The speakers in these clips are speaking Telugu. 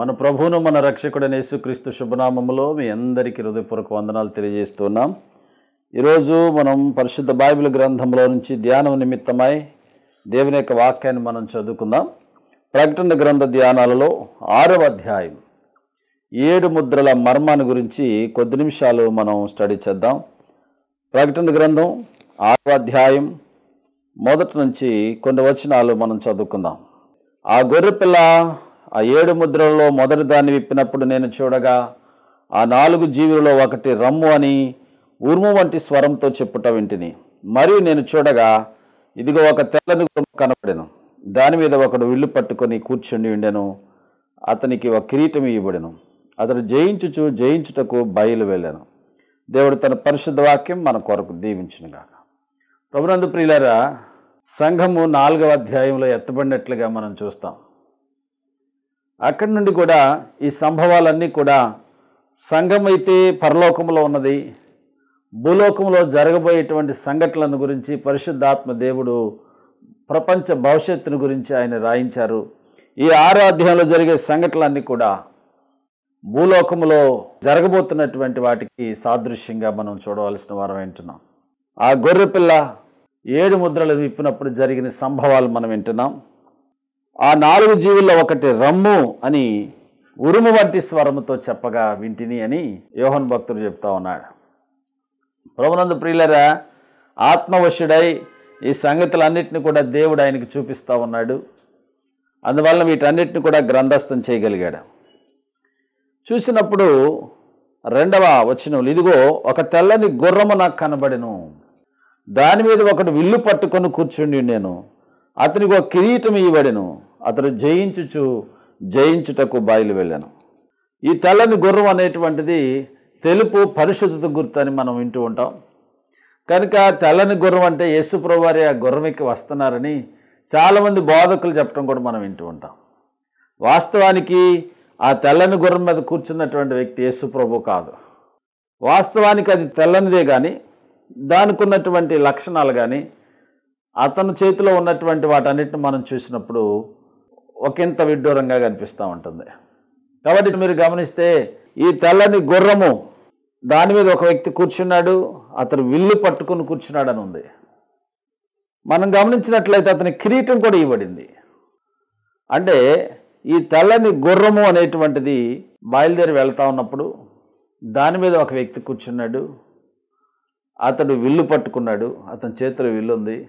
మన ప్రభువును మన రక్షకుడైన యేసుక్రీస్తు శుభనామములో మీ అందరికీ హృదయపూర్వక వందనాలు తెలియజేస్తున్నాం. ఈరోజు మనం పరిశుద్ధ బైబిల్ గ్రంథంలో నుంచి ధ్యానం నిమిత్తమై దేవుని యొక్క వాక్యాన్ని మనం చదువుకుందాం. ప్రకటన గ్రంథ ధ్యానాలలో 6వ అధ్యాయం 7 ముద్రల మర్మాన్ని గురించి కొద్ది నిమిషాలు మనం స్టడీ చేద్దాం. ప్రకటన గ్రంథం 6వ అధ్యాయం మొదటి నుంచి కొన్ని వచనాలు మనం చదువుకుందాం. ఆ గొర్రెపిల్ల ఆ 7 ముద్రలలో మొదటి దాన్ని విప్పినప్పుడు నేను చూడగా ఆ 4 జీవులలో ఒకటి రమ్ము అని ఉరుము వంటి స్వరంతో చెప్పుట వింటిని. మరియు నేను చూడగా ఇదిగో ఒక తెల్లని గుర్రము కనపడెను. దాని మీద ఒకడు విల్లు పట్టుకొని కూర్చుండి ఉండెను. అతనికి ఒక కిరీటం ఇవ్వబడెను. అతడు జయించుటకు బయలు వెళ్ళాను. దేవుడు తన పరిశుద్ధ వాక్యం మన కొరకు దీవించునుగాక. ప్రభునందు ప్రియులారా, సంఘము 4వ అధ్యాయంలో ఎత్తబడినట్లుగా మనం చూస్తాం. అక్కడి నుండి కూడా ఈ సంభవాలన్నీ కూడా సంఘం అయితే పరలోకంలో ఉన్నది, భూలోకంలో జరగబోయేటువంటి సంఘటనలను గురించి పరిశుద్ధాత్మ దేవుడు ప్రపంచ భవిష్యత్తును గురించి ఆయన రాయించారు. ఈ 6వ అధ్యాయంలో జరిగే సంఘటనలన్నీ కూడా భూలోకంలో జరగబోతున్నటువంటి వాటికి సాదృశ్యంగా మనం చూడవలసిన వారం వింటున్నాం. ఆ గొర్రెపిల్ల 7 ముద్రలు విప్పినప్పుడు జరిగిన సంభవాలు మనం వింటున్నాం. ఆ 4 జీవుల్లో ఒకటి రమ్ము అని ఉరుము వంటి స్వరముతో చెప్పగా వింటిని అని యోహన్ భక్తుడు చెప్తా ఉన్నాడు. ప్రభునందు ప్రియులరా, ఆత్మవశుడై ఈ సంగతులన్నింటినీ కూడా దేవుడు ఆయనకి చూపిస్తూ ఉన్నాడు. అందువల్ల వీటన్నిటిని కూడా గ్రంథస్థం చేయగలిగాడు. చూసినప్పుడు 2వ వచనం, ఇదిగో ఒక తెల్లని గుర్రము నాకు కనబడెను. దాని మీద ఒకడు విల్లు పట్టుకొని కూర్చుండి ఉండెను. అతనికి ఒక కిరీటం ఇవ్వబడెను. అతడు జయించుటకు బయలు వెళ్ళాను. ఈ తెల్లని గుర్రం అనేటువంటిది తెలుపు పరిశుద్ధత గుర్తు అని మనం వింటూ ఉంటాం. కనుక తెల్లని గుర్రం అంటే యేసు ప్రభువు వారే ఆ గుర్రం ఎక్కి వస్తున్నారని చాలామంది బోధకులు చెప్పడం కూడా మనం వింటూ ఉంటాం. వాస్తవానికి ఆ తెల్లని గుర్రం మీద కూర్చున్నటువంటి వ్యక్తి యేసు ప్రభువు కాదు. వాస్తవానికి అది తెల్లనిదే కానీ దానికి ఉన్నటువంటి లక్షణాలు కానీ అతని చేతిలో ఉన్నటువంటి వాటన్నిటిని మనం చూసినప్పుడు ఒకంత విడ్డూరంగా కనిపిస్తూ ఉంటుంది. కాబట్టి మీరు గమనిస్తే ఈ తెల్లని గుర్రము దాని మీద ఒక వ్యక్తి కూర్చున్నాడు, అతను విల్లు పట్టుకుని కూర్చున్నాడు అని ఉంది. మనం గమనించినట్లయితే అతని కిరీటం కూడా ఇవ్వబడింది. అంటే ఈ తెల్లని గుర్రము అనేటువంటిది బయలుదేరి వెళ్తూ ఉన్నప్పుడు దాని మీద ఒక వ్యక్తి కూర్చున్నాడు, అతడు విల్లు పట్టుకున్నాడు, అతని చేతిలో విల్లు ఉంది,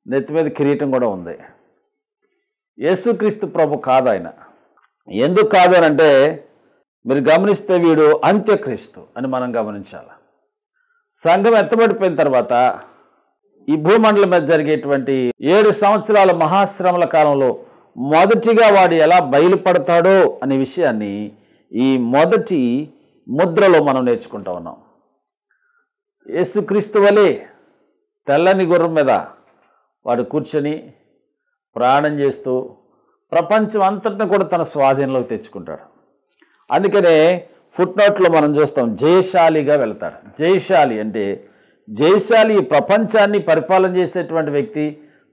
నెత్తి మీద కిరీటం కూడా ఉంది. యేసుక్రీస్తు ప్రభు కాదు ఆయన. ఎందుకు కాదు అని అంటే మీరు గమనిస్తే వీడు అంత్యక్రీస్తు అని మనం గమనించాలి. సంఘం ఎత్తబడిపోయిన తర్వాత ఈ భూమండలం మీద జరిగేటువంటి 7 సంవత్సరాల మహాశ్రమల కాలంలో మొదటిగా వాడు ఎలా బయలుపడతాడో అనే విషయాన్ని ఈ మొదటి ముద్రలో మనం నేర్చుకుంటా ఉన్నాం. యేసుక్రీస్తు వలె తెల్లని గుర్రం మీద వాడు కూర్చొని ప్రయాణం చేస్తూ ప్రపంచం అంతటిని కూడా తన స్వాధీనంలోకి తెచ్చుకుంటాడు. అందుకనే ఫుట్ నోట్లో మనం చూస్తాం, జయశాలిగా వెళ్తాడు. జయశాలి అంటే జయశాలి ప్రపంచాన్ని పరిపాలన చేసేటువంటి వ్యక్తి,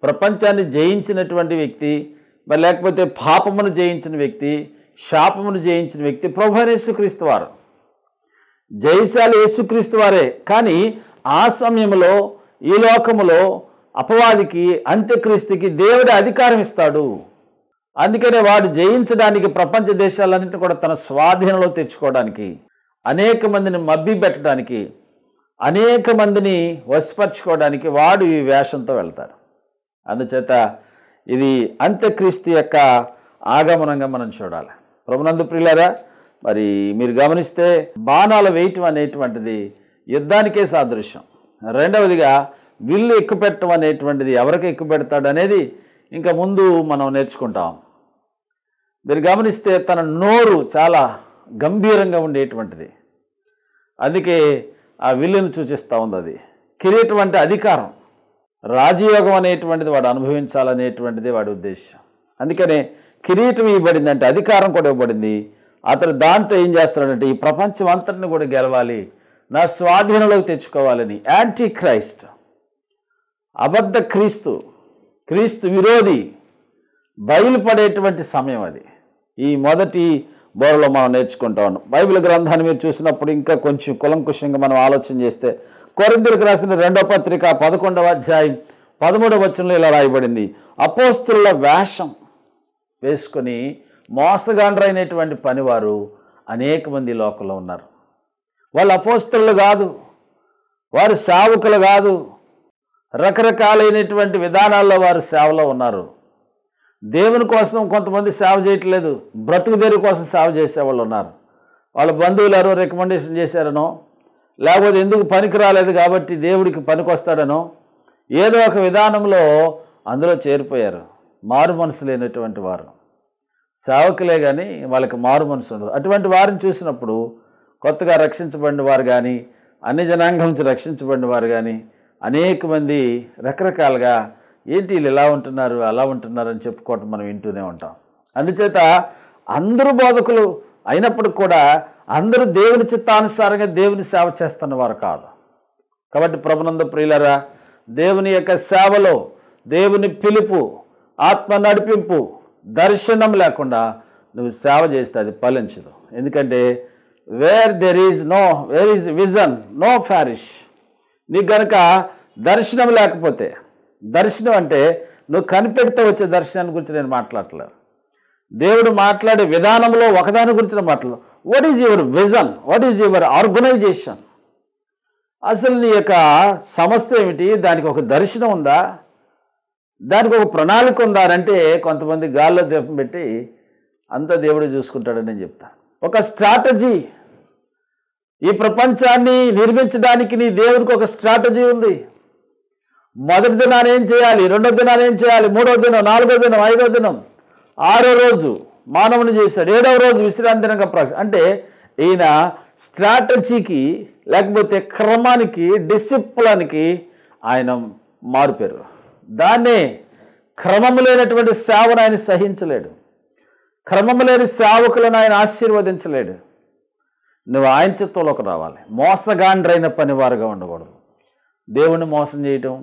ప్రపంచాన్ని జయించినటువంటి వ్యక్తి, మరి లేకపోతే పాపమును జయించిన వ్యక్తి, శాపమును జయించిన వ్యక్తి ప్రభువైన యేసుక్రీస్తు వారు. జయశాలి యేసుక్రీస్తు వారే. కానీ ఆ సమయంలో ఈ లోకములో అపవాదికి, అంత్యక్రీస్తుకి దేవుడు అధికారం ఇస్తాడు. అందుకనే వాడు జయించడానికి ప్రపంచ దేశాలన్నింటినీ కూడా తన స్వాధీనంలో తెచ్చుకోవడానికి, అనేక మందిని మభ్యపెట్టడానికి, అనేక మందిని వశపరచుకోవడానికి వాడు ఈ వేషంతో వెళ్తాడు. అందుచేత ఇది అంత్యక్రీస్తు యొక్క ఆగమనంగా మనం చూడాలి. ప్రభునందు ప్రియులారా, మరి మీరు గమనిస్తే బాణాలు వేయటం అనేటువంటిది యుద్ధానికే సాదృశ్యం. రెండవదిగా విల్లు ఎక్కుపెట్టడం అనేటువంటిది ఎవరికి ఎక్కుపెడతాడు అనేది ఇంకా ముందు మనం నేర్చుకుంటాం. మీరు గమనిస్తే తన నోరు చాలా గంభీరంగా ఉండేటువంటిది. అందుకే ఆ విల్లును సూచిస్తూ ఉంది. అది కిరీటం అంటే అధికారం, రాజయోగం అనేటువంటిది వాడు అనుభవించాలనేటువంటిది వాడి ఉద్దేశం. అందుకనే కిరీటం ఇవ్వబడింది, అంటే అధికారం కూడా ఇవ్వబడింది. అతను దాంతో ఏం చేస్తాడంటే ఈ ప్రపంచం అంతటిని కూడా గెలవాలి, నా స్వాధీనంలోకి తెచ్చుకోవాలని. యాంటీ క్రైస్ట్, అబద్ధ క్రీస్తు, క్రీస్తు విరోధి బయలుపడేటువంటి సమయం అది. ఈ మొదటి బోరలో మనం నేర్చుకుంటా ఉన్నాం. బైబిల్ గ్రంథాన్ని మీరు చూసినప్పుడు ఇంకా కొంచెం కులంకుషంగా మనం ఆలోచన చేస్తే కొరింథీయులకు రాసిన 2వ పత్రిక 11వ అధ్యాయం 13వ వచనంలో ఇలా రాయబడింది, అపోస్తలుల వేషం వేసుకొని మోసగాండ్రైనటువంటి పనివారు అనేక మంది లోకంలో ఉన్నారు. వాళ్ళు అపోస్తలులు కాదు, వారు సేవకులు కాదు, రకరకాలైనటువంటి విధానాల్లో వారు సేవలో ఉన్నారు. దేవుని కోసం కొంతమంది సేవ చేయట్లేదు, బ్రతుకుదేరు కోసం సేవ చేసేవాళ్ళు ఉన్నారు. వాళ్ళ బంధువులు ఎవరో రికమెండేషన్ చేశారనో, లేకపోతే ఎందుకు పనికి రాలేదు కాబట్టి దేవుడికి పనికి వస్తాడనో ఏదో ఒక విధానంలో అందులో చేరిపోయారు. మారు మనసు లేనటువంటి వారు సేవకులే కానీ వాళ్ళకి మారు మనసు ఉండదు. అటువంటి వారిని చూసినప్పుడు కొత్తగా రక్షించబడిన వారు కానీ అన్ని జనాంగం నుంచి రక్షించబడిన వారు కానీ అనేక మంది రకరకాలుగా ఏంటి వీళ్ళు ఇలా ఉంటున్నారు అలా ఉంటున్నారు అని చెప్పుకోవటం మనం వింటూనే ఉంటాం. అందుచేత అందరూ బోధకులు అయినప్పటికి కూడా అందరూ దేవుని చిత్తానుసారంగా దేవుని సేవ చేస్తున్న వారు కాదు. కాబట్టి ప్రభునందు ప్రియులారా, దేవుని యొక్క సేవలో దేవుని పిలుపు, ఆత్మ నడిపింపు, దర్శనం లేకుండా నువ్వు సేవ చేస్తే అది ఫలించదు. ఎందుకంటే where is vision no flourish. నీకు గనక దర్శనం లేకపోతే, దర్శనం అంటే నువ్వు కనిపెడితే వచ్చే దర్శనాన్ని గురించి నేను మాట్లాడలేదు. దేవుడు మాట్లాడే విధానంలో ఒకదాని గురించి మాట్లాడలేదు. What is your vision, what is your organization? అసలు నీ యొక్క సంస్థ ఏమిటి? దానికి ఒక దర్శనం ఉందా? దానికి ఒక ప్రణాళిక ఉందా అంటే కొంతమంది గాల్లో దీపం పెట్టి అంతా దేవుడు చూసుకుంటాడని నేను చెప్తాను. ఒక స్ట్రాటజీ, ఈ ప్రపంచాన్ని నిర్మించడానికి నీ దేవుడికి ఒక స్ట్రాటజీ ఉంది. మొదటి దినాన ఏం చేయాలి, రెండో దినాన ఏం చేయాలి, మూడో దినం, నాలుగో దినం, ఐదో దినం, 6వ రోజు మానవుని చేశాడు, 7వ రోజు విశ్రాంతి దినంగా అంటే ఈయన స్ట్రాటజీకి లేకపోతే క్రమానికి, డిసిప్లిన్కి ఆయన మారుపేరు. దాన్నే క్రమము లేనటువంటి సేవను ఆయన సహించలేడు, క్రమము లేని సేవకులను ఆయన ఆశీర్వదించలేడు. నువ్వు ఆయన చిత్తంలోకి రావాలి. మోసగాండ్రైన పనివారుగా ఉండకూడదు. దేవుణ్ణి మోసం చేయటం,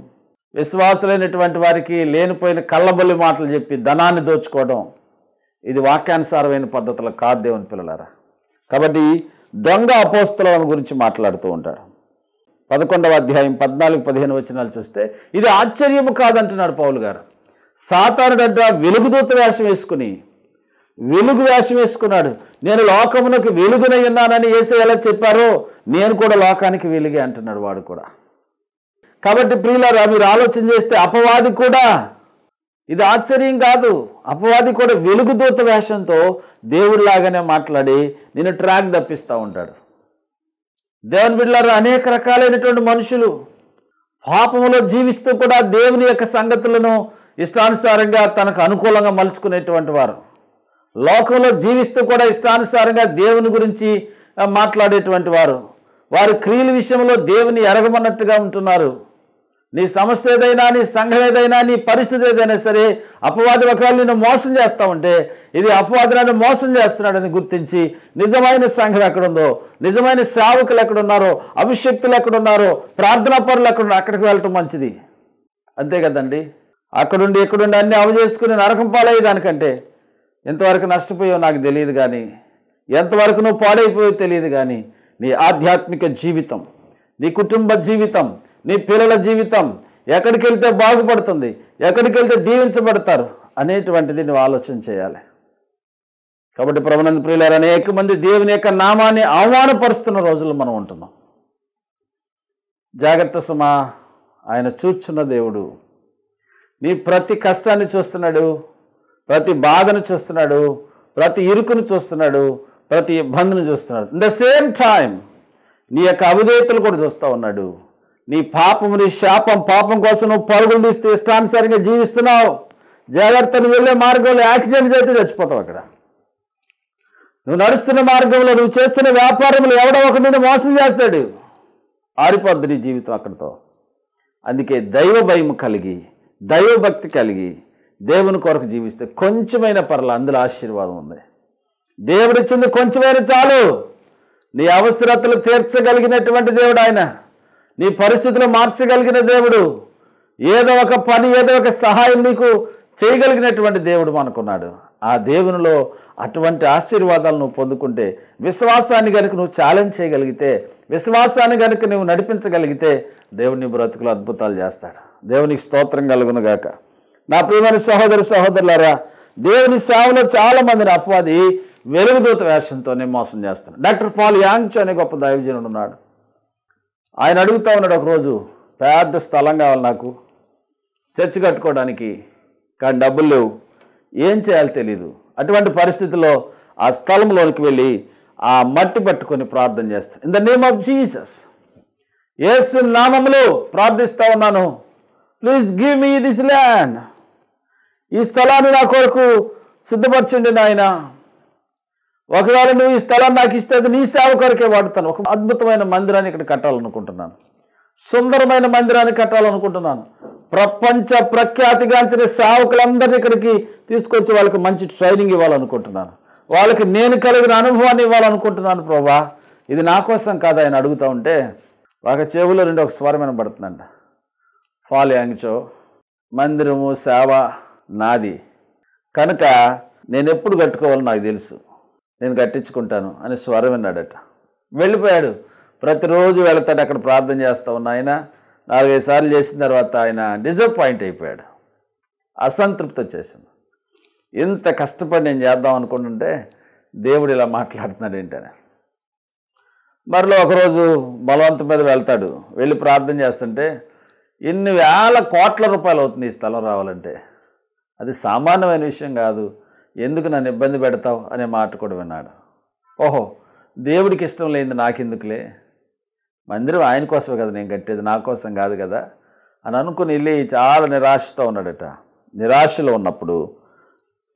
విశ్వాసులైనటువంటి వారికి లేనిపోయిన కళ్ళబొల్లి మాటలు చెప్పి ధనాన్ని దోచుకోవడం, ఇది వాక్యానుసారమైన పద్ధతులు కాదు దేవుని పిల్లలారా. కాబట్టి దొంగ అపోస్తలుల గురించి మాట్లాడుతూ ఉంటాడు. 11వ అధ్యాయం 14-15 వచనాలు చూస్తే ఇది ఆశ్చర్యము కాదంటున్నాడు పౌలు గారు. సాతానుడంట వెలుగుదూత వేషం వేసుకున్నాడు. నేను లోకమునకు వెలుగునై ఉన్నానని యేసయ్య ఎలా చెప్పారో నేను కూడా లోకానికి వెలుగే అంటున్నాడు వాడు కూడా. కాబట్టి ప్రియులారా, మీరు ఆలోచన చేస్తే అపవాది కూడా, ఇది ఆశ్చర్యం కాదు, అపవాది కూడా వెలుగుదూత వేషంతో దేవుడిలాగానే మాట్లాడి నేను ట్రాక్ తప్పిస్తూ ఉంటాడు. దేవుని బిడ్డలారా, అనేక రకాలైనటువంటి మనుషులు పాపములో జీవిస్తూ కూడా దేవుని యొక్క సంగతులను ఇష్టానుసారంగా తనకు అనుకూలంగా మలుచుకునేటువంటి వారు, లోకంలో జీవిస్తూ కూడా ఇష్టానుసారంగా దేవుని గురించి మాట్లాడేటువంటి వారు, వారి క్రియల విషయంలో దేవుని ఎరగమన్నట్టుగా ఉంటున్నారు. నీ సమస్య ఏదైనా, నీ సంఘం ఏదైనా, నీ పరిస్థితి ఏదైనా సరే అపవాది ఒకవేళ నిన్ను మోసం చేస్తూ ఉంటే ఇది అపవాది నన్ను మోసం చేస్తున్నాడని గుర్తించి నిజమైన సంఘం ఎక్కడుందో, నిజమైన సేవకులు ఎక్కడున్నారో, అభిషక్తులు ఎక్కడున్నారో, ప్రార్థనా పరులు ఎక్కడున్నారో అక్కడికి వెళ్ళటం మంచిది. అంతే కదండి. అక్కడుండి ఎక్కడుండి అన్నీ అవజేసుకుని నరకం పాలయ్యేదానికంటే ఎంతవరకు నష్టపోయావో నాకు తెలియదు కానీ, ఎంతవరకు నువ్వు పాడైపోయో తెలియదు కానీ, నీ ఆధ్యాత్మిక జీవితం, నీ కుటుంబ జీవితం, నీ పిల్లల జీవితం ఎక్కడికి వెళ్తే బాగుపడుతుంది, ఎక్కడికి వెళ్తే దీవించబడతారు అనేటువంటిది నువ్వు ఆలోచన చేయాలి. కాబట్టి ప్రభునందు ప్రియులారా, అనేక మంది దేవుని యొక్క నామాన్ని అవమానపరుస్తున్న రోజుల్లో మనం ఉంటున్నాం. జాగ్రత్త సుమా, ఆయన చూస్తున్న దేవుడు. నీ ప్రతి కష్టాన్ని చూస్తున్నాడు, ప్రతి బాధను చూస్తున్నాడు, ప్రతి ఇరుకును చూస్తున్నాడు, ప్రతి ఇబ్బందిని చూస్తున్నాడు. ఇన్ ద సేమ్ టైం నీ యొక్క అవిధేయతలు కూడా చూస్తూ ఉన్నాడు. నీ పాపము, నీ శాపం, పాపం కోసం నువ్వు పరుగులు తీస్తే ఇష్టానుసారంగా జీవిస్తున్నావు. జాగ్రత్తను వెళ్ళే మార్గంలో యాక్సిడెంట్స్ అయితే చచ్చిపోతావు. అక్కడ నువ్వు నడుస్తున్న మార్గంలో, నువ్వు చేస్తున్న వ్యాపారంలో ఎవడో ఒకటి నిన్ను మోసం చేస్తాడు, ఆరిపోద్ది నీ జీవితం అక్కడితో. అందుకే దైవ భయం కలిగి, దైవభక్తి కలిగి దేవుని కొరకు జీవిస్తే కొంచెమైన పర్ల అందులో ఆశీర్వాదం ఉంది. దేవుడిచ్చింది కొంచెమైన చాలు. నీ అవసరతలు తీర్చగలిగినటువంటి దేవుడు ఆయన. నీ పరిస్థితులు మార్చగలిగిన దేవుడు. ఏదో ఒక పని, ఏదో ఒక సహాయం నీకు చేయగలిగినటువంటి దేవుడు మనకున్నాడు. ఆ దేవునిలో అటువంటి ఆశీర్వాదాలు నువ్వు పొందుకుంటే, విశ్వాసాన్ని కనుక నువ్వు ఛాలెంజ్ చేయగలిగితే, విశ్వాసాన్ని కనుక నువ్వు నడిపించగలిగితే దేవుని బ్రతుకులు అద్భుతాలు చేస్తాడు. దేవునికి స్తోత్రం కలుగును గాక. నా ప్రియమైన సహోదరులారా, దేవుని సేవలో చాలా మందిని అపవాది వెలుగుదూత వేషంతోనే మోసం చేస్తాడు. డాక్టర్ పాల్ యాంగ్చో అనే గొప్ప దైవజనుడు ఉన్నాడు. ఆయన అడుగుతా ఉన్నాడు ఒకరోజు, పెద్ద స్థలం కావాలి నాకు చర్చి కట్టుకోవడానికి, కానీ డబ్బులు లేవు, ఏం చేయాలో తెలీదు. అటువంటి పరిస్థితుల్లో ఆ స్థలంలోనికి వెళ్ళి ఆ మట్టి పట్టుకొని ప్రార్థన చేస్తాడు. In the name of Jesus, Yesu నామములో ప్రార్థిస్తా ఉన్నాను, please give me this land, ఈ స్థలాన్ని నా కొరకు సిద్ధపరచండి నాయన. ఒకవేళ నువ్వు ఈ స్థలాన్ని నాకు ఇస్తే అది నీ సేవ కొరకే వాడుతాను. ఒక అద్భుతమైన మందిరాన్ని ఇక్కడ కట్టాలనుకుంటున్నాను, సుందరమైన మందిరాన్ని కట్టాలనుకుంటున్నాను. ప్రపంచ ప్రఖ్యాతిగాంచిన సేవకులందరినీ ఇక్కడికి తీసుకొచ్చి వాళ్ళకి మంచి ట్రైనింగ్ ఇవ్వాలనుకుంటున్నాను, వాళ్ళకి నేను కలిగిన అనుభవాన్ని ఇవ్వాలనుకుంటున్నాను ప్రభా. ఇది నా కోసం కాదు. ఆయన అడుగుతూ ఉంటే ఒక చెవులో నుండి ఒక స్వరం వినబడుతుందంట, పాల్ యాంగ్చో, మందిరము సేవ నాది కనుక నేను ఎప్పుడు కట్టుకోవాలో నాకు తెలుసు, నేను కట్టించుకుంటాను అని స్వరం విన్నాడట. వెళ్ళిపోయాడు. ప్రతిరోజు వెళతాడు, అక్కడ ప్రార్థన చేస్తూ ఉన్న ఆయన 4-5 సార్లు చేసిన తర్వాత ఆయన డిసప్పాయింట్ అయిపోయాడు, అసంతృప్తి వచ్చేసింది. ఇంత కష్టపడి నేను చేద్దాం అనుకుంటుంటే దేవుడు ఇలా మాట్లాడుతున్నాడు ఏంటని. మరలో ఒకరోజు బలవంతం మీద వెళ్తాడు. వెళ్ళి ప్రార్థన చేస్తుంటే ఇన్ని వేల కోట్ల రూపాయలు అవుతుంది ఈ స్థలం రావాలంటే, అది సామాన్యమైన విషయం కాదు, ఎందుకు నన్ను ఇబ్బంది పెడతావు అనే మాట కూడా విన్నాడు. ఓహో, దేవుడికి ఇష్టం లేనిది నాకెందుకులే, మందిరం ఆయన కోసమే కదా నేను కట్టేది, నా కోసం కాదు కదా అని అనుకుని వెళ్ళి చాలా నిరాశతో ఉన్నాడట. నిరాశలో ఉన్నప్పుడు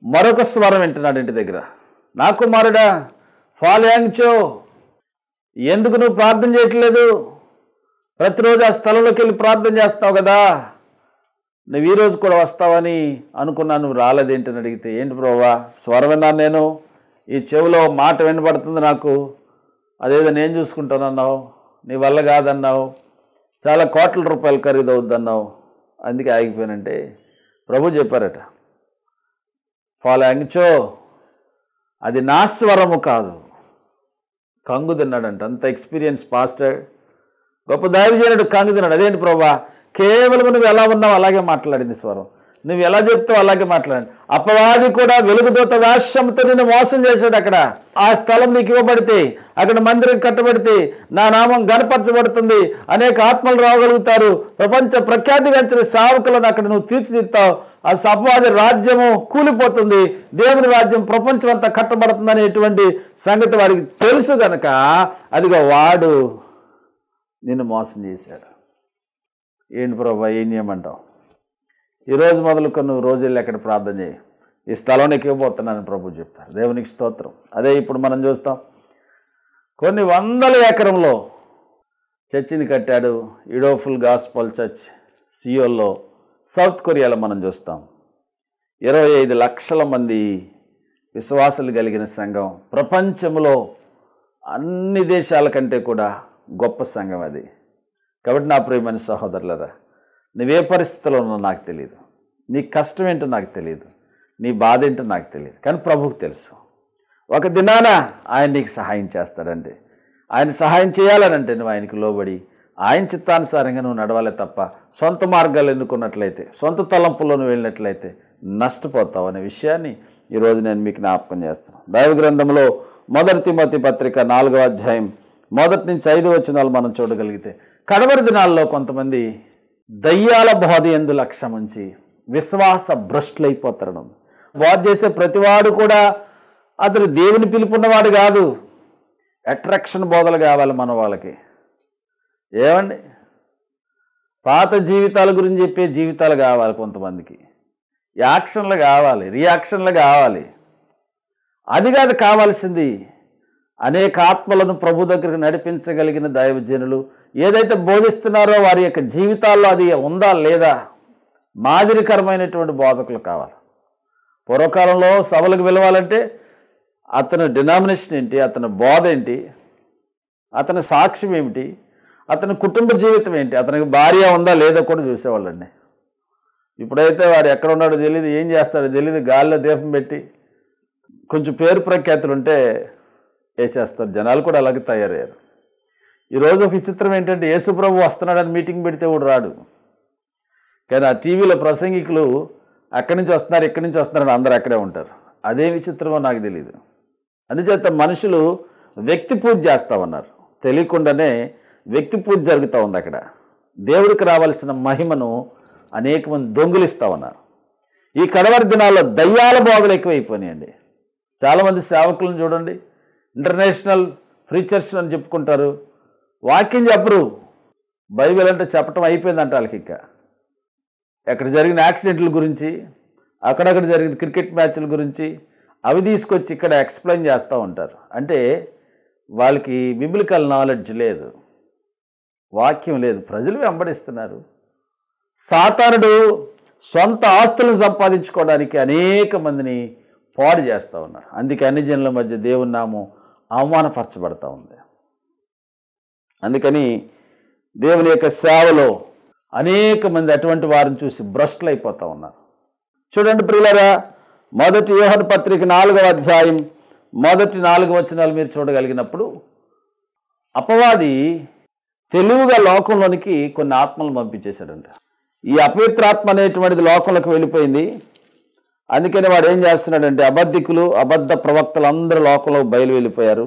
మరొక స్వరం వింటున్నాడు ఇంటి దగ్గర, నా కుమారుడా పాల్ యాంగ్చో, ఎందుకు నువ్వు ప్రార్థన చేయట్లేదు? ప్రతిరోజు ఆ స్థలంలోకి వెళ్ళి ప్రార్థన చేస్తావు కదా, నువ్వు ఈరోజు కూడా వస్తావని అనుకున్నాను, నువ్వు రాలేదేంటని అడిగితే, ఏంటి ప్రభా స్వరం విన్నాను నేను, ఈ చెవిలో మాట వినబడుతుంది నాకు, అదేదో నేను చూసుకుంటానన్నావు, నీ వల్ల కాదన్నావు, చాలా కోట్ల రూపాయలు ఖరీదు అవుద్దన్నావు, అందుకే ఆగిపోయానంటే ప్రభు చెప్పారట, పాల్ యాంగ్చో అది నా స్వరము కాదు. కంగు తిన్నాడంట, అంత ఎక్స్పీరియన్స్ పాస్టర్, గొప్ప దైవజనుడు కంగు తిన్నాడు. అదేంటి ప్రభా, కేవలం నువ్వు ఎలా ఉన్నావు అలాగే మాట్లాడింది స్వరం, నువ్వు ఎలా చెప్తావు అలాగే మాట్లాడండి. అపవాది కూడా వెలుగుదూత వేషంతో నిన్ను మోసం చేశాడు. అక్కడ ఆ స్థలం నీకు ఇవ్వబడితే, అక్కడ మందిరం కట్టబడితే నా నామం గణపరచబడుతుంది, అనేక ఆత్మలు రాగలుగుతారు, ప్రపంచ ప్రఖ్యాతిగాంచిన సేవకులను అక్కడ నువ్వు తీర్చిదిద్దావు, ఆ అపవాది రాజ్యము కూలిపోతుంది, దేవుని రాజ్యం ప్రపంచం అంతా కట్టబడుతుంది అనేటువంటి సంగతి వాడికి తెలుసు కనుక అదిగో వాడు నిన్ను మోసం చేశాడు. ఏంటి ప్రభా ఏం చేయమంటావు? ఈరోజు మొదలుకొని నువ్వు రోజు వెళ్ళి అక్కడ ప్రార్థన చేయి, ఈ స్థలం నీకు ఇవ్వబోతున్నానని ప్రభు చెప్పారు. దేవునికి స్తోత్రం. అదే ఇప్పుడు మనం చూస్తాం, కొన్ని వందల ఎకరంలో చర్చిని కట్టాడు. ఇడోఫుల్ గాస్పల్ చర్చ్ సియోల్లో, సౌత్ కొరియాలో మనం చూస్తాం. 25 లక్షల మంది విశ్వాసులు కలిగిన సంఘం, ప్రపంచంలో అన్ని దేశాల కంటే కూడా గొప్ప సంఘం అది. కాబట్టి నా ప్రియమైన సహోదరులారా, నువ్వే పరిస్థితిలో ఉన్నా నాకు తెలియదు, నీ కష్టం ఏంటో నాకు తెలియదు, నీ బాధ ఏంటో నాకు తెలియదు, కానీ ప్రభువుకు తెలుసు. ఒక దినాన ఆయన నీకు సహాయం చేస్తాడంటే, ఆయన సహాయం చేయాలనంటే నువ్వు ఆయనకు లోబడి ఆయన చిత్తానుసారంగా నువ్వు నడవాలి తప్ప సొంత మార్గాలు ఎన్నుకున్నట్లయితే, సొంత తలంపుల్లో నువ్వు వెళ్ళినట్లయితే నష్టపోతావు అనే విషయాన్ని ఈరోజు నేను మీకు జ్ఞాపకం చేస్తున్నాను. దైవ గ్రంథంలో 1 తిమోతి పత్రిక 4వ అధ్యాయం 1 నుంచి 5 వచనాలు మనం చూడగలిగితే, కడవరి దినాల్లో కొంతమంది దయ్యాల బోధ యందు లక్ష్యం ఉంచి విశ్వాస భ్రష్టులైపోతారు. బోధ చేసే ప్రతివాడు కూడా అతను దేవుని పిలుపున్నవాడు కాదు. అట్రాక్షన్ బోధలు కావాలి మన వాళ్ళకి. ఏమండి, పాత జీవితాల గురించి చెప్పే జీవితాలు కావాలి కొంతమందికి, యాక్షన్లు కావాలి, రియాక్షన్లు కావాలి. అది కాదు కావాల్సింది. అనేక ఆత్మలను ప్రభు దగ్గరకు నడిపించగలిగిన దైవజనులు ఏదైతే బోధిస్తున్నారో వారి యొక్క జీవితాల్లో అది ఉందా లేదా, మాదిరికరమైనటువంటి బోధకులు కావాలి. పూర్వకాలంలో సభలకు వెళ్ళాలంటే అతని డినామినేషన్ ఏంటి, అతని బోధ ఏంటి, అతని సాక్ష్యం ఏమిటి, అతని కుటుంబ జీవితం ఏంటి, అతనికి భార్య ఉందా లేదా కూడా చూసేవాళ్ళండి. ఇప్పుడైతే వాడు ఎక్కడ ఉన్నాడో తెలియదు, ఏం చేస్తాడో తెలియదు, గాలిలో దీపం పెట్టి కొంచెం పేరు ప్రఖ్యాతులు ఉంటే వేసేస్తారు. జనాలు కూడా అలాగే తయారయ్యారు. ఈరోజు ఒక విచిత్రం ఏంటంటే యేసుప్రభు వస్తున్నాడని మీటింగ్ పెడితే కూడా రాడు. కానీ ఆ టీవీలో ప్రసంగికులు అక్కడి నుంచి వస్తున్నారు, ఇక్కడి నుంచి వస్తున్నారని అందరూ అక్కడే ఉంటారు. అదే విచిత్రమో నాకు తెలియదు. అందుచేత మనుషులు వ్యక్తి పూజ చేస్తూ ఉన్నారు. తెలియకుండానే వ్యక్తి పూజ జరుగుతూ ఉంది. అక్కడ దేవుడికి రావాల్సిన మహిమను అనేక మంది దొంగిలిస్తూ ఉన్నారు. ఈ కడవరి దినాల్లో దయ్యాల బోధలు ఎక్కువైపోయినాయండి. చాలామంది సేవకులను చూడండి, ఇంటర్నేషనల్ ప్రీచర్స్ అని చెప్పుకుంటారు, వాక్యం చెప్పరు. బైబిల్ అంటే చెప్పటం అయిపోయిందంట వాళ్ళకి. ఇంకా ఎక్కడ జరిగిన యాక్సిడెంట్ల గురించి, అక్కడక్కడ జరిగిన క్రికెట్ మ్యాచ్ల గురించి అవి తీసుకొచ్చి ఇక్కడ ఎక్స్ప్లెయిన్ చేస్తూ ఉంటారు. అంటే వాళ్ళకి బిబ్లికల్ నాలెడ్జ్ లేదు, వాక్యం లేదు, ప్రజలు వెంబడిస్తున్నారు. సాతానుడు సొంత ఆస్తులను సంపాదించుకోవడానికి అనేక మందిని పాడు చేస్తూ ఉన్నారు. అందుకే అన్ని జనుల మధ్య దేవుని నామం అవమానపరచబడతా ఉంది. అందుకని దేవుని యొక్క సేవలో అనేక మంది అటువంటి వారిని చూసి భ్రష్టులు అయిపోతూ ఉన్నారు. చూడండి ప్రియులారా, మొదటి యోహాను పత్రిక 4వ అధ్యాయం మొదటి 4 వచనాలు మీరు చూడగలిగినప్పుడు, అపవాది తెలివిగా లోకంలోనికి కొన్ని ఆత్మలను పంపించేశాడంట. ఈ అపవిత్రాత్మ అనేటువంటిది లోకంలోకి వెళ్ళిపోయింది. అందుకని వాడు ఏం చేస్తున్నాడంటే అబద్ధికులు, అబద్ధ ప్రవక్తలు అందరూ లోకంలో బయలు వెళ్ళిపోయారు.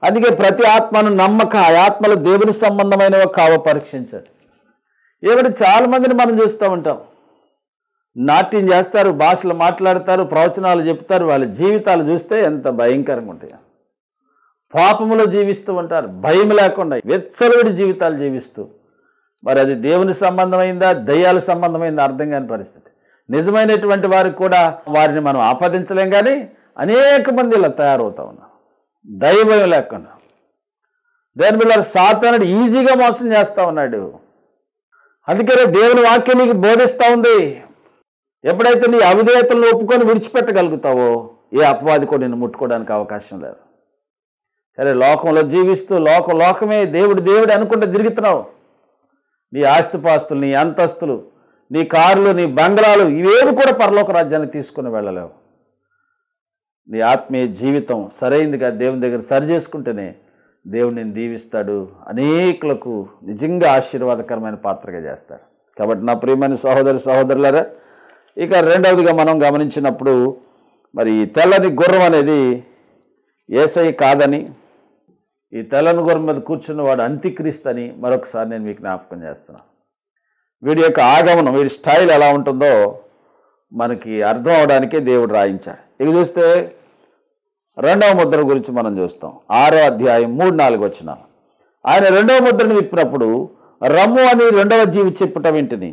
అందుకే ప్రతి ఆత్మను నమ్మక ఆ ఆత్మలు దేవుని సంబంధమైనవి కావో పరీక్షించాడు. ఏమిటి చాలామందిని మనం చూస్తూ ఉంటాం, నాట్యం చేస్తారు, భాషలు మాట్లాడతారు, ప్రవచనాలు చెప్తారు. వాళ్ళ జీవితాలు చూస్తే ఎంత భయంకరంగా ఉంటాయి. పాపములో జీవిస్తూ ఉంటారు, భయం లేకుండా వెచ్చలవిడి జీవితాలు జీవిస్తూ. మరి అది దేవుని సంబంధమైందా, దయ్యాల సంబంధమైందా అర్థం కాని పరిస్థితి. నిజమైనటువంటి వారికి కూడా వారిని మనం ఆపాదించలేం. కానీ అనేక మంది ఇలా తయారవుతా ఉన్నారు దైవభయం లేకుండా. దేని వల్ల సాతానుడు ఈజీగా మోసం చేస్తూ ఉన్నాడు. అందుకనే దేవుని వాక్యం నీకు బోధిస్తూ ఉంది. ఎప్పుడైతే నీ అవిధేయతలను ఒప్పుకొని విడిచిపెట్టగలుగుతావో ఏ అపవాది కూడా నిన్ను ముట్టుకోవడానికి అవకాశం లేదు. సరే, లోకంలో జీవిస్తూ లోకమే దేవుడు అనుకుంటే తిరుగుతున్నావు. నీ ఆస్తిపాస్తులు, నీ అంతస్తులు, నీ కార్లు, నీ బంగ్లాలు ఇవేవి కూడా పరలోక రాజ్యానికి తీసుకుని వెళ్ళలేవు. నీ ఆత్మీయ జీవితం సరైనదిగా దేవుని దగ్గర సరి చేసుకుంటేనే దేవుడు నిన్ను దీవిస్తాడు, అనేకులకు నిజంగా ఆశీర్వాదకరమైన పాత్రగా చేస్తాడు. కాబట్టి నా ప్రియమైన సహోదరులారా, ఇక రెండవదిగా మనం గమనించినప్పుడు మరి ఈ తెల్లని గుర్రం అనేది యేసయ్య కాదని, ఈ తెల్లని గుర్రం మీద కూర్చున్నవాడు అంత్యక్రీస్తు అని మరొకసారి నేను మీకు జ్ఞాపకం చేస్తున్నాను. వీడి యొక్క ఆగమనం, వీడి స్టైల్ ఎలా ఉంటుందో మనకి అర్థం అవడానికే దేవుడు రాయించాడు. ఇక చూస్తే రెండవ ముద్ర గురించి మనం చూస్తాం. 6వ అధ్యాయం 3-4 వచనాలు. ఆయన రెండవ ముద్రను విప్పినప్పుడు రమ్ము అని రెండవ జీవి చెప్పుట వింటిని.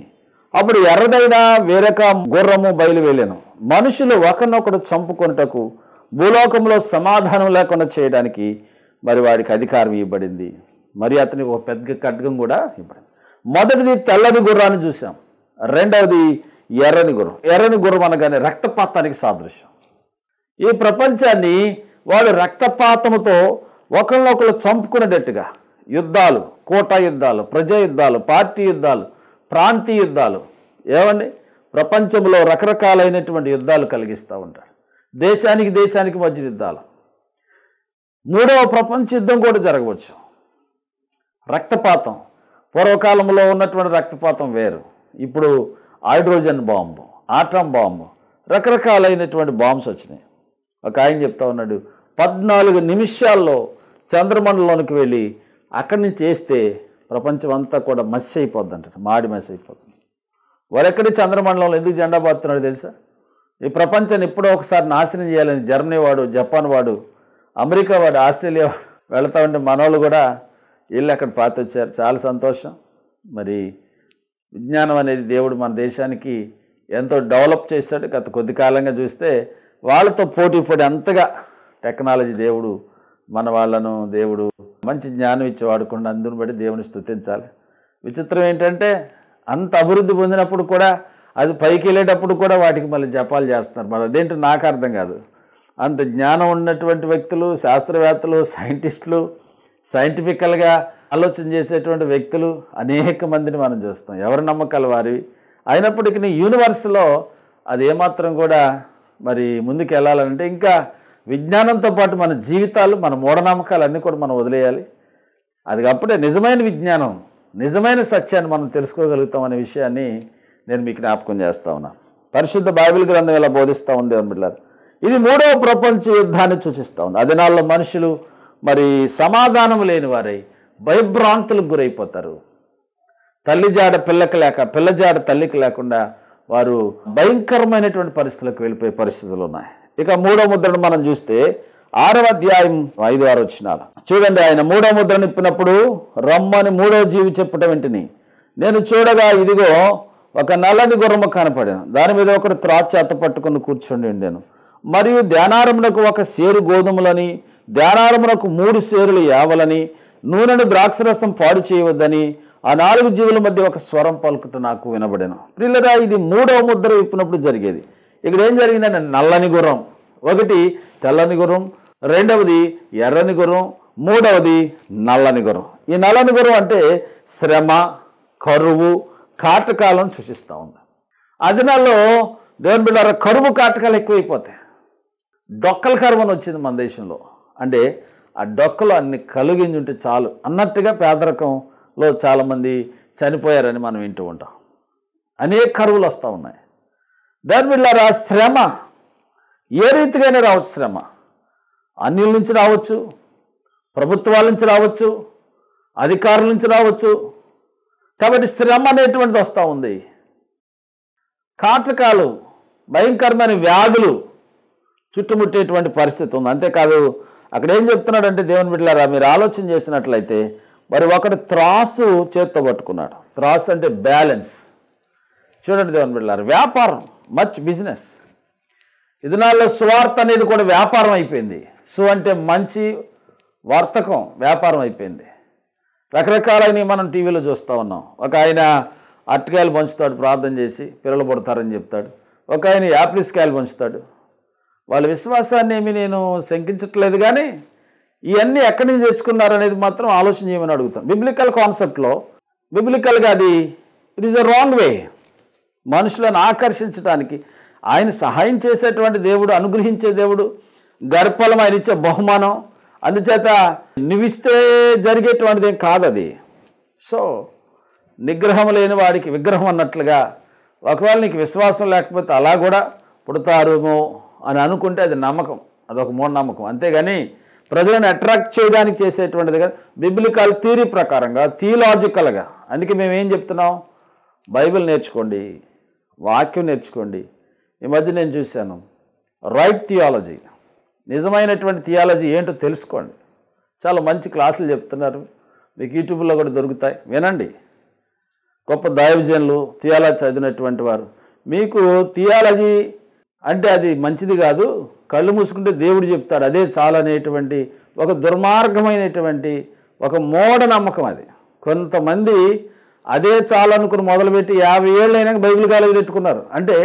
అప్పుడు ఎర్రదైన వేరొక గుర్రము బయలు వెళ్ళెను. మనుషులు ఒకరినొకడు చంపుకొనుటకు భూలోకంలో సమాధానం లేకుండా చేయడానికి మరి వాడికి అధికారం ఇవ్వబడింది. మరి అతనికి ఒక పెద్ద ఖడ్గం కూడా ఇవ్వబడింది. మొదటిది తెల్లని గుర్రాన్ని చూసాం, రెండవది ఎర్రని గుర్రం. ఎర్రని గుర్రం అనగానే రక్తపాతానికి సాదృశ్యం. ఈ ప్రపంచాన్ని వాడు రక్తపాతముతో ఒకరినొకరు చంపుకునేటట్టుగా యుద్ధాలు, కోటా యుద్ధాలు, ప్రజా యుద్ధాలు, పార్టీ యుద్ధాలు, ప్రాంతీయ యుద్ధాలు, ఏమండి ప్రపంచంలో రకరకాలైనటువంటి యుద్ధాలు కలిగిస్తూ ఉంటారు. దేశానికి మధ్య యుద్ధాలు. 3వ ప్రపంచ యుద్ధం కూడా జరగవచ్చు. రక్తపాతం, పూర్వకాలంలో ఉన్నటువంటి రక్తపాతం వేరు. ఇప్పుడు హైడ్రోజన్ బాంబు, ఆటం బాంబు, రకరకాలైనటువంటి బాంబ్స్ వచ్చినాయి. ఒక ఆయన చెప్తా ఉన్నాడు, 14 నిమిషాల్లో చంద్రమండలంలోనికి వెళ్ళి అక్కడి నుంచి వేస్తే ప్రపంచం అంతా కూడా మసి అయిపోద్ది అంటారు, మాడి మసి అయిపోతుంది. వారెక్కడి చంద్రమండలంలో ఎందుకు జెండా బాతున్నాడు తెలుసా? ఈ ప్రపంచాన్ని ఎప్పుడో ఒకసారి నాశనం చేయాలని జర్మనీ వాడు, జపాన్ వాడు, అమెరికా వాడు, ఆస్ట్రేలియా వెళతా ఉంటే మనోళ్ళు కూడా వీళ్ళు అక్కడ పాత వచ్చారు. చాలా సంతోషం. మరి విజ్ఞానం అనేది దేవుడు మన దేశానికి ఎంతో డెవలప్ చేశాడు. గత కొద్ది కాలంగా చూస్తే వాళ్ళతో పోటీ పడి అంతగా టెక్నాలజీ దేవుడు మన వాళ్ళను దేవుడు మంచి జ్ఞానం ఇచ్చి వాడుకుండా అందుని బట్టి దేవుని స్తుతించాలి. విచిత్రం ఏంటంటే అంత అభివృద్ధి పొందినప్పుడు కూడా అది పైకి వెళ్ళేటప్పుడు కూడా వాటికి మళ్ళీ జపాలు చేస్తున్నారు. మరి అదేంటో నాకు అర్థం కాదు. అంత జ్ఞానం ఉన్నటువంటి వ్యక్తులు, శాస్త్రవేత్తలు, సైంటిస్టులు, సైంటిఫికల్గా ఆలోచన చేసేటువంటి వ్యక్తులు అనేక మందిని మనం చూస్తాం. ఎవరి నమ్మకాలు వారివి. అయినప్పటికీ యూనివర్స్లో అది ఏమాత్రం కూడా మరి ముందుకు వెళ్ళాలంటే ఇంకా విజ్ఞానంతో పాటు మన జీవితాలు, మన మూఢనమ్మకాలు అన్నీ కూడా మనం వదిలేయాలి. అది అప్పుడే నిజమైన విజ్ఞానం, నిజమైన సత్యాన్ని మనం తెలుసుకోగలుగుతాం అనే విషయాన్ని నేను మీకు జ్ఞాపకం చేస్తా ఉన్నాను. పరిశుద్ధ బైబిల్ గ్రంథం ఇలా బోధిస్తూ ఉంది దేవుని బిడ్డలారా. ఇది 3వ ప్రపంచ యుద్ధాన్ని సూచిస్తూ ఉంది. ఆ దినాల్లో మనుషులు మరి సమాధానం లేని వారై భయభ్రాంతులకు గురైపోతారు. తల్లి జాడ పిల్లకి లేక, పిల్ల జాడ తల్లికి లేకుండా వారు భయంకరమైనటువంటి పరిస్థితులకు వెళ్ళిపోయే పరిస్థితులు ఉన్నాయి. ఇక 3వ ముద్రను మనం చూస్తే 6వ అధ్యాయం 5-6 వచనాలు చూడండి. ఆయన 3వ ముద్రను ఇప్పినప్పుడు రమ్మని 3వ జీవి చెప్పుట వెంటనే నేను చూడగా ఇదిగో ఒక నల్లని గుర్రము కనపడాను. దాని మీద ఒకడు త్రాచు అత్త పట్టుకుని కూర్చొని ఉండాను. మరియు ధ్యానారమునకు ఒక సేరు గోధుమలని, ధ్యానారమునకు 3 సేరులు యావలని, నూనెను ద్రాక్షరసం పాడు చేయవద్దని ఆ 4 జీవుల మధ్య ఒక స్వరం పలుకుట నాకు వినబడెను. ప్రియులారా, ఇది 3వ ముద్ర విప్పినప్పుడు జరిగేది. ఇక్కడ ఏం జరిగిందంటే నల్లని గుర్రం, ఒకటి తెల్లని గుర్రం, రెండవది ఎర్రని గుర్రం, మూడవది నల్లని గుర్రం. ఈ నల్లని గుర్రం అంటే శ్రమ, కరువు, కాటకాలను సూచిస్తూ ఉంది. ఆ దినాల్లో దేవుని బిడ్డలారా కరువు కాటకాలు ఎక్కువైపోతాయి. డొక్కల కరువు అని వచ్చింది మన దేశంలో. అంటే ఆ డొక్కలు అన్ని కలిగించుంటే చాలు అన్నట్టుగా పేదరికంలో చాలామంది చనిపోయారని మనం వింటూ ఉంటాం. అనేక కరువులు వస్తూ ఉన్నాయి. దేవుని బిడ్డలారా శ్రమ ఏ రీతిగానే రావచ్చు. శ్రమ అన్యుల నుంచి రావచ్చు, ప్రభుత్వాల నుంచి రావచ్చు, అధికారుల నుంచి రావచ్చు. కాబట్టి శ్రమ అనేటువంటిది వస్తూ ఉంది. కాటకాలు, భయంకరమైన వ్యాధులు చుట్టుముట్టేటువంటి పరిస్థితి ఉంది. అంతేకాదు అక్కడ ఏం చెప్తున్నాడంటే దేవుని బిడ్డలారా మీరు ఆలోచన చేసినట్లయితే మరి ఒకటి త్రాసు చేత్తో పట్టుకున్నాడు. త్రాసు అంటే బ్యాలెన్స్. చూడండి దేవుని బిడ్డలారా, వ్యాపారం, మచ్ బిజినెస్. ఈ దినాల్లో సువార్త అనేది కూడా వ్యాపారం అయిపోయింది. అంటే మంచి వర్తకం, వ్యాపారం అయిపోయింది. రకరకాలైనవి మనం టీవీలో చూస్తూ ఉన్నాం. ఒక ఆయన అరటికాయలు పంచుతాడు, ప్రార్థన చేసి పిల్లలు పుడతారని చెప్తాడు. ఒక ఆయన యాపిల్స్కాయలు పంచుతాడు. వాళ్ళ విశ్వాసాన్ని ఏమి నేను శంకించట్లేదు, కానీ ఇవన్నీ ఎక్కడి నుంచి తెచ్చుకున్నారనేది మాత్రం ఆలోచన చేయమని అడుగుతాను. బిబ్లికల్ కాన్సెప్ట్లో, బిబ్లికల్గా అది it is a wrong way. మనుషులను ఆకర్షించడానికి ఆయన సహాయం చేసేటువంటి దేవుడు, అనుగ్రహించే దేవుడు, గర్భఫలం ఆయన ఇచ్చే బహుమానం. అందుచేత నువ్విస్తే జరిగేటువంటిది ఏం కాదు అది. సో నిగ్రహం లేని వాడికి విగ్రహం అన్నట్లుగా ఒకవేళ నీకు విశ్వాసం లేకపోతే అలా కూడా పుడతారేమో అని అనుకుంటే అది నమ్మకం, అదొక మూఢనమ్మకం. అంతేగాని ప్రజలను అట్రాక్ట్ చేయడానికి చేసేటువంటిది కదా. బిబ్లికల్ థియరీ ప్రకారంగా, థియలాజికల్గా. అందుకే మేము ఏం చెప్తున్నాం, బైబిల్ నేర్చుకోండి, వాక్యం నేర్చుకోండి. ఈ మధ్య నేను చూశాను రైట్ థియాలజీ, నిజమైనటువంటి థియాలజీ ఏంటో తెలుసుకోండి. చాలా మంచి క్లాసులు చెప్తున్నారు, మీకు యూట్యూబ్లో కూడా దొరుకుతాయి, వినండి. గొప్ప దైవజనులు, థియాలజీ చదివినటువంటి వారు. మీకు థియాలజీ అంటే అది మంచిది కాదు, కళ్ళు మూసుకుంటే దేవుడు చెప్తాడు అదే చాలనేటువంటి ఒక దుర్మార్గమైనటువంటి ఒక మూఢనమ్మకం అది. కొంతమంది అదే చాలనుకుని మొదలుపెట్టి 50 ఏళ్ళు అయినాక బైబిల్ కాలేజీ పెట్టుకున్నారు. అంటే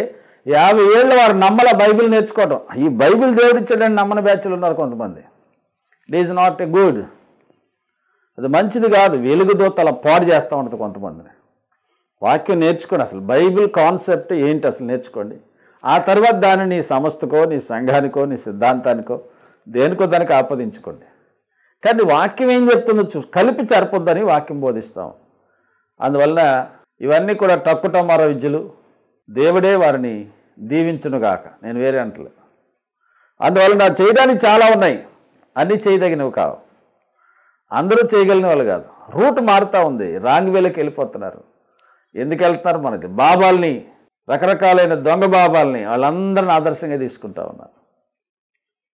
50 ఏళ్ళు వారు నమ్మల బైబిల్ నేర్చుకోవడం. ఈ బైబిల్ దేవుడు ఇచ్చాడని నమ్మని బ్యాచ్లు ఉన్నారు కొంతమంది. It is not a good, అది మంచిది కాదు. వెలుగుదోత అలా పాడు చేస్తూ ఉంటుంది కొంతమందిని. వాక్యం నేర్చుకోండి, అసలు బైబిల్ కాన్సెప్ట్ ఏంటి అసలు నేర్చుకోండి. ఆ తర్వాత దాన్ని నీ సంస్థకో, నీ సంఘానికో, నీ సిద్ధాంతానికో, దేనికో దానికి ఆపాదించుకోండి. కానీ వాక్యం ఏం చెప్తుందో కలిపి సరిపోద్దని వాక్యం బోధిస్తాం. అందువలన ఇవన్నీ కూడా టక్కుటమార విద్యలు. దేవుడే వారిని దీవించునుగాక, నేను వేరే అంటలేదు. అందువలన చేయడానికి చాలా ఉన్నాయి, అన్నీ చేయదగినవి కావు, అందరూ చేయగలిగిన వాళ్ళు కాదు. రూట్ మారుతూ ఉంది, రాంగ్ వేలోకి వెళ్ళిపోతున్నారు. ఎందుకు వెళ్తున్నారు మనకి? బాబాల్ని, రకరకాలైన దొంగ బాబాల్ని, వాళ్ళందరిని ఆదర్శంగా తీసుకుంటా ఉన్నారు.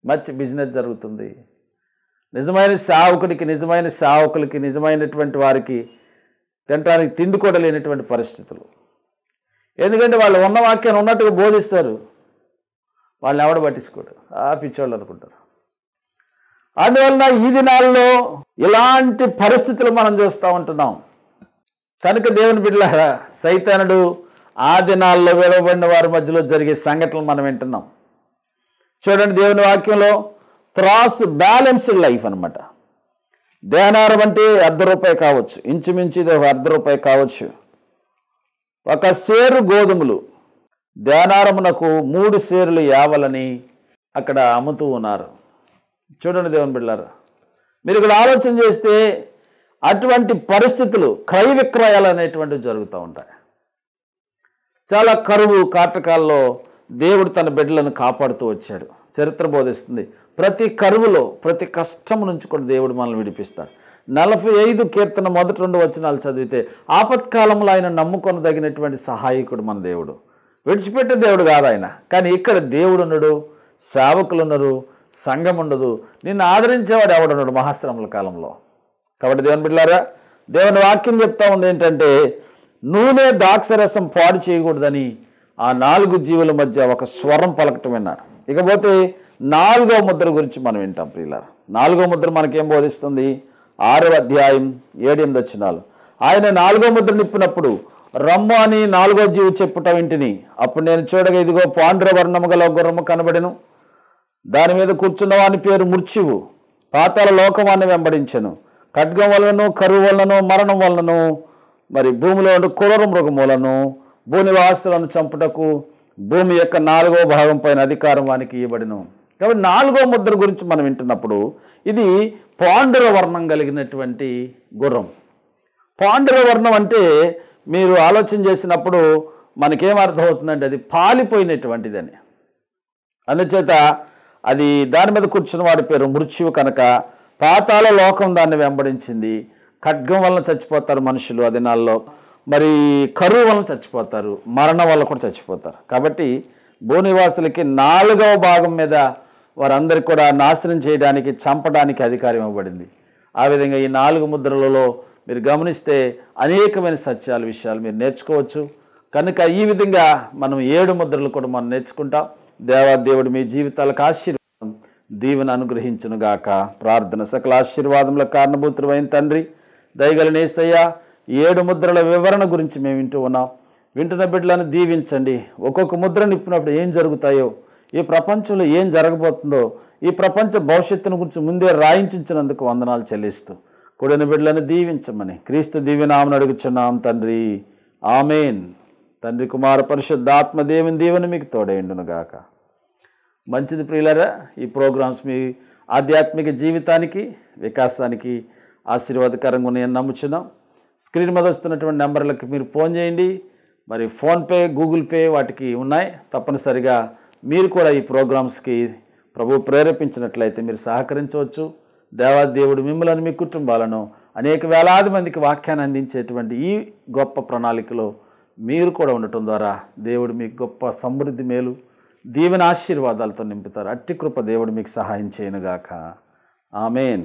మంచి బిజినెస్ జరుగుతుంది. నిజమైన సేవకులకి, నిజమైనటువంటి వారికి తినడానికి తిండి కూడా లేనటువంటి పరిస్థితులు. ఎందుకంటే వాళ్ళు ఉన్న వాక్యాన్ని ఉన్నట్టుగా బోధిస్తారు, వాళ్ళని ఎవడ పట్టించుకోడు, పిచ్చోళ్ళు అనుకుంటారు. అందువలన ఈ దినాల్లో ఇలాంటి పరిస్థితులు మనం చూస్తూ ఉంటున్నాం. కనుక దేవుని బిడ్డలారా, సైతానుడు ఆ దినాల్లో విడవబడిన వారి మధ్యలో జరిగే సంఘటనలు మనం వింటున్నాం. చూడండి దేవుని వాక్యంలో త్రాస్ బ్యాలెన్స్డ్ లైఫ్ అనమాట. దేనారం అంటే ₹1 కావచ్చు, ఇంచుమించు ఇది ₹1 కావచ్చు. ఒక సేరు గోధుమలు దేనారమునకు 3 సేరులు యావలని అక్కడ అమ్ముతూ ఉన్నారు. చూడండి దేవుని బిడ్డలారా, మీరు ఇక్కడ ఆలోచన చేస్తే అటువంటి పరిస్థితులు క్రయ విక్రయాలు అనేటువంటివి జరుగుతూ ఉంటాయి. చాలా కరువు కాటకాల్లో దేవుడు తన బిడ్డలను కాపాడుతూ వచ్చాడు. చరిత్ర బోధిస్తుంది, ప్రతి కరువులో ప్రతి కష్టం నుంచి కూడా దేవుడు మనల్ని విడిపిస్తాడు. 45 కీర్తన మొదటి 2 వచనాలు చదివితే ఆపత్కాలంలో ఆయన నమ్ముకొనదగినటువంటి సహాయకుడు మన దేవుడు. విడిచిపెట్టే దేవుడు కాదు ఆయన. కానీ ఇక్కడ దేవుడు ఉన్నాడు, సేవకులు ఉన్నారు, సంఘం ఉండదు, నిన్ను ఆదరించేవాడు ఎవడున్నాడు మహాశ్రమల కాలంలో. కాబట్టి దేవుని బిడ్డలారా, దేవుని వాక్యం చెప్తా ఉంది ఏంటంటే, నూనె ద్రాక్షరసం పాడు చేయకూడదని ఆ 4 జీవుల మధ్య ఒక స్వరం పలకటం విన్నాడు. ఇకపోతే 4వ ముద్ర గురించి మనం వింటాం ప్రియులారా. 4వ ముద్ర మనకేం బోధిస్తుంది? 6వ అధ్యాయం 7-8 వచనాలు. ఆయన 4వ ముద్ర నిప్పినప్పుడు రమ్ము అని 4వ జీవి చెప్పుట వింటిని. అప్పుడు నేను చూడగా ఇదిగో పాండ్ర వర్ణము గల గుర్రము కనబడెను. దాని మీద కూర్చున్న వాని పేరు మృత్యువు. పాతాళ లోకమాన్ని వెంబడించెను. ఖడ్గం వలనను, కరువు వలనను, మరణం వలనను, మరి భూమిలో ఉండే క్రూర మృగములను, భూనివాసులను చంపుటకు భూమి యొక్క 4వ భాగం పైన అధికారం వానికి ఇవ్వబడిను. కాబట్టి 4వ ముద్ర గురించి మనం వింటున్నప్పుడు ఇది పాండుర వర్ణం కలిగినటువంటి గుర్రం. పాండుర వర్ణం అంటే మీరు ఆలోచన చేసినప్పుడు మనకేమర్థం అవుతుందంటే అది పాలిపోయినటువంటిదని. అందుచేత అది దాని మీద కూర్చున్న వాడి పేరు మృత్యువు కనుక పాతాళ లోకం దాన్ని వెంబడించింది. ఖడ్గం వలన చచ్చిపోతారు మనుషులు ఆ దినాల్లో, మరి కరువు వలన చచ్చిపోతారు, మరణం వల్ల కూడా చచ్చిపోతారు. కాబట్టి భూనివాసులకి 4వ భాగం మీద వారందరికీ కూడా నాశనం చేయడానికి, చంపడానికి అధికారం ఇవ్వబడింది. ఆ విధంగా ఈ 4 ముద్రలలో మీరు గమనిస్తే అనేకమైన సత్యాల విషయాలు మీరు నేర్చుకోవచ్చు. కనుక ఈ విధంగా మనం 7 ముద్రలు కూడా మనం నేర్చుకుంటాం. దేవుడు మీ జీవితాలకు ఆశీర్వాదం దీవెన అనుగ్రహించునుగాక. ప్రార్థన. సకల ఆశీర్వాదములకు కారణభూతుడైన తండ్రి, దయగల యేసయ్య, 7 ముద్రల వివరణ గురించి మేము వింటూ ఉన్నాం. వింటున్న బిడ్డలను దీవించండి. ఒక్కొక్క ముద్ర నిప్పినప్పుడు ఏం జరుగుతాయో, ఈ ప్రపంచంలో ఏం జరగబోతుందో, ఈ ప్రపంచ భవిష్యత్తును గురించి ముందే రాయించినందుకు వందనాలు చెల్లిస్తూ కూడిన బిడ్డలను దీవించమని క్రీస్తు దీవెనామని అడుగుచున్నాం తండ్రి. ఆమెన్. తండ్రి, కుమార, పరిశుద్ధాత్మ దేవుని దీవెన మీకు తోడైండునుగాక. మంచిది ప్రియులారా, ఈ ప్రోగ్రామ్స్ మీ ఆధ్యాత్మిక జీవితానికి, వికాసానికి ఆశీర్వాదకరంగా నేను నమ్ముచున్నాం. స్క్రీన్ మీద వస్తున్నటువంటి నెంబర్లకు మీరు ఫోన్ చేయండి. మరి ఫోన్పే, గూగుల్ పే వాటికి ఉన్నాయి. తప్పనిసరిగా మీరు కూడా ఈ ప్రోగ్రామ్స్కి ప్రభు ప్రేరేపించినట్లయితే మీరు సహకరించవచ్చు. దేవాదేవుడు మిమ్మల్ని, మీ కుటుంబాలను అనేక వేలాది మందికి వాక్యాన్ని అందించేటువంటి ఈ గొప్ప ప్రణాళికలో మీరు కూడా ఉండటం ద్వారా దేవుడు మీకు గొప్ప సమృద్ధి, మేలు, దీవెన, ఆశీర్వాదాలతో నింపుతారు. అట్టి కృప దేవుడు మీకు సహాయం చేయనుగాక. ఆమెన్.